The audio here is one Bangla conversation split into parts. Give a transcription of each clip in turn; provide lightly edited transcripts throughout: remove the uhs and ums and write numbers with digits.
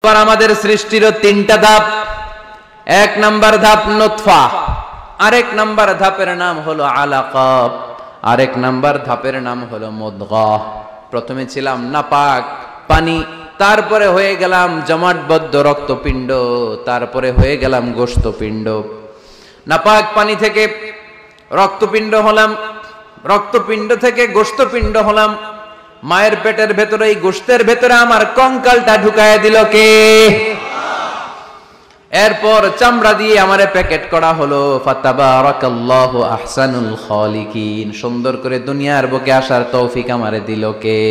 আবার আমাদের সৃষ্টিরও তিনটা ধাপ। এক নাম্বার ধাপ নুতফা, আরেক নাম্বার ধাপের নাম হলো আলাকা, আরেক নাম্বার ধাপের নাম হলো মুদগাহ। প্রথমে ছিলাম নাপাক পানি, তারপরে হয়ে গেলাম জমাটবদ্ধ রক্তপিণ্ড, তারপরে হয়ে গেলাম গোশতপিণ্ড। নাপাক পানি থেকে রক্তপিণ্ড হলাম, রক্তপিণ্ড থেকে গোশতপিণ্ড হলাম। মায়ের পেটের ভেতরে এই গোশতের ভেতরে আমার কঙ্কালটা ঢুকায় দিল কে? এরপর চামড়া দিয়ে আমারে প্যাকেট করা হলো। ফাতাবারাকাল্লাহু আহসানুল খালিকিন, সুন্দর করে দুনিয়ার বুকে আসার তৌফিক আমারে দিল কে?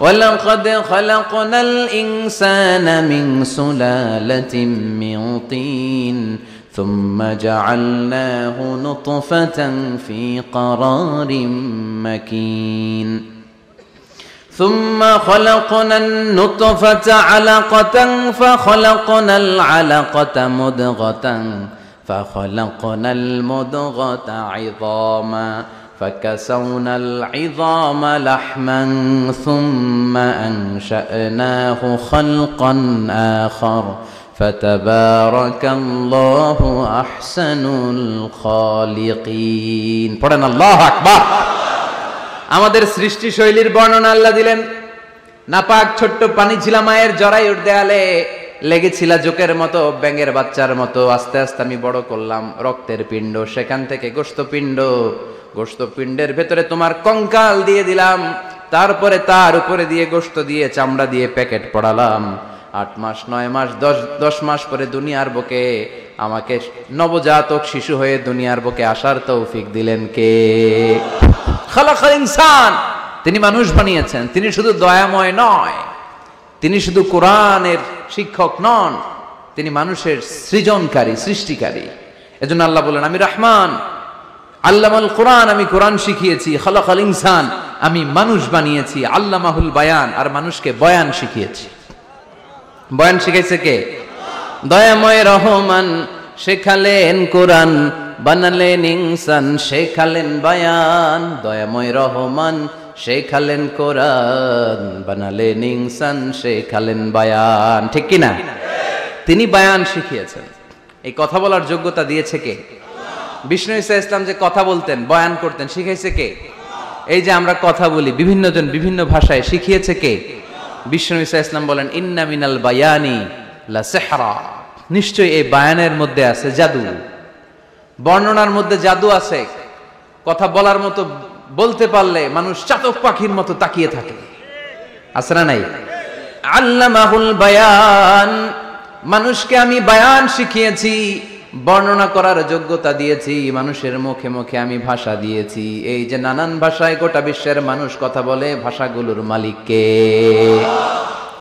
ওয়ালাকাদ খালাকনাল ইনসানা মিন সুলালাতিন মিন তিন সুম্মা জাআলনাহু নুতফাতান ফি ক্বারারিন মাকিন ثم خلقنا النطفة علقة فخلقنا العلقة مضغة فخلقنا المضغة عظاما فكسونا العظام لحما ثم أنشأناه خلقا آخر فتبارك الله أحسن الخالقين. পড়েন আল্লাহু আকবার। আমাদের সৃষ্টি শৈলীর বর্ণনা আল্লাহ দিলেন। নাপাক ছোট্ট পানি ছিল মায়ের জরায়ুর দেয়ালে, লেগেছিল জোকের মতো, ব্যাঙের বাচ্চার মতো। আস্তে আস্তে আমি বড় করলাম রক্তের পিণ্ড, সেখান থেকে গোশতপিণ্ড, গোশতপিণ্ডের ভেতরে তোমার কঙ্কাল দিয়ে দিলাম, তারপরে তার উপরে দিয়ে গোশত দিয়ে চামড়া দিয়ে প্যাকেট পড়ালাম। 8 মাস 9 মাস 10 মাস পরে দুনিয়ার বুকে আমাকে নবজাতক শিশু হয়ে দুনিয়ার বুকে আসার তৌফিক দিলেন কে? খালাকাল ইনসান, তিনি মানুষ বানিয়েছেন। তিনি শুধু দয়াময় নয়, তিনি শুধু কোরআনের শিক্ষক নন, তিনি মানুষের সৃজনকারী, সৃষ্টিকারী। এজন্য আল্লাহ বলেন, আমি রহমান, আল্লামাল কোরআন, আমি কোরআন শিখিয়েছি। খালাকাল ইনসান, আমি মানুষ বানিয়েছি। আল্লামাহুল বায়ান, আর মানুষকে বয়ান শিখিয়েছি। বয়ান শিখাইছে কে? দয়াময় রহমান শেখালেন কোরআন, বানালেন ইনসান, শেখালেন বায়ান। দয়াময় রহমান শেখালেন কোরআন, বানালেন ইনসান, শেখালেন বায়ান। ঠিক কিনা? তিনি বায়ান শিখিয়েছেন। এই কথা বলার যোগ্যতা দিয়েছে কে? বিষ্ণু ঈসা ইসলাম যে কথা বলতেন, বয়ান করতেন, শিখাইছে কে? এই যে আমরা কথা বলি, বিভিন্ন জন বিভিন্ন ভাষায়, শিখিয়েছে কে? বিষ্ণু ঈসা ইসলাম বলেন, ইন্না মিনাল বায়ানি লা সিহরা, নিশ্চয়ই এই বায়ানের মধ্যে আছে জাদু, বর্ণনার মধ্যে জাদু আছে। কথা বলার মতো, বলতে পারলে মানুষ চাতক পাখির মতো তাকিয়ে থাকে, আছে না নাই? আল্লামাহুল বায়ান, মানুষকে আমি বায়ান শিখিয়েছি, বর্ণনা করার যোগ্যতা দিয়েছি, মানুষের মুখে মুখে আমি ভাষা দিয়েছি। এই যে নানান ভাষায় গোটা বিশ্বের মানুষ কথা বলে, ভাষাগুলোর মালিক কে?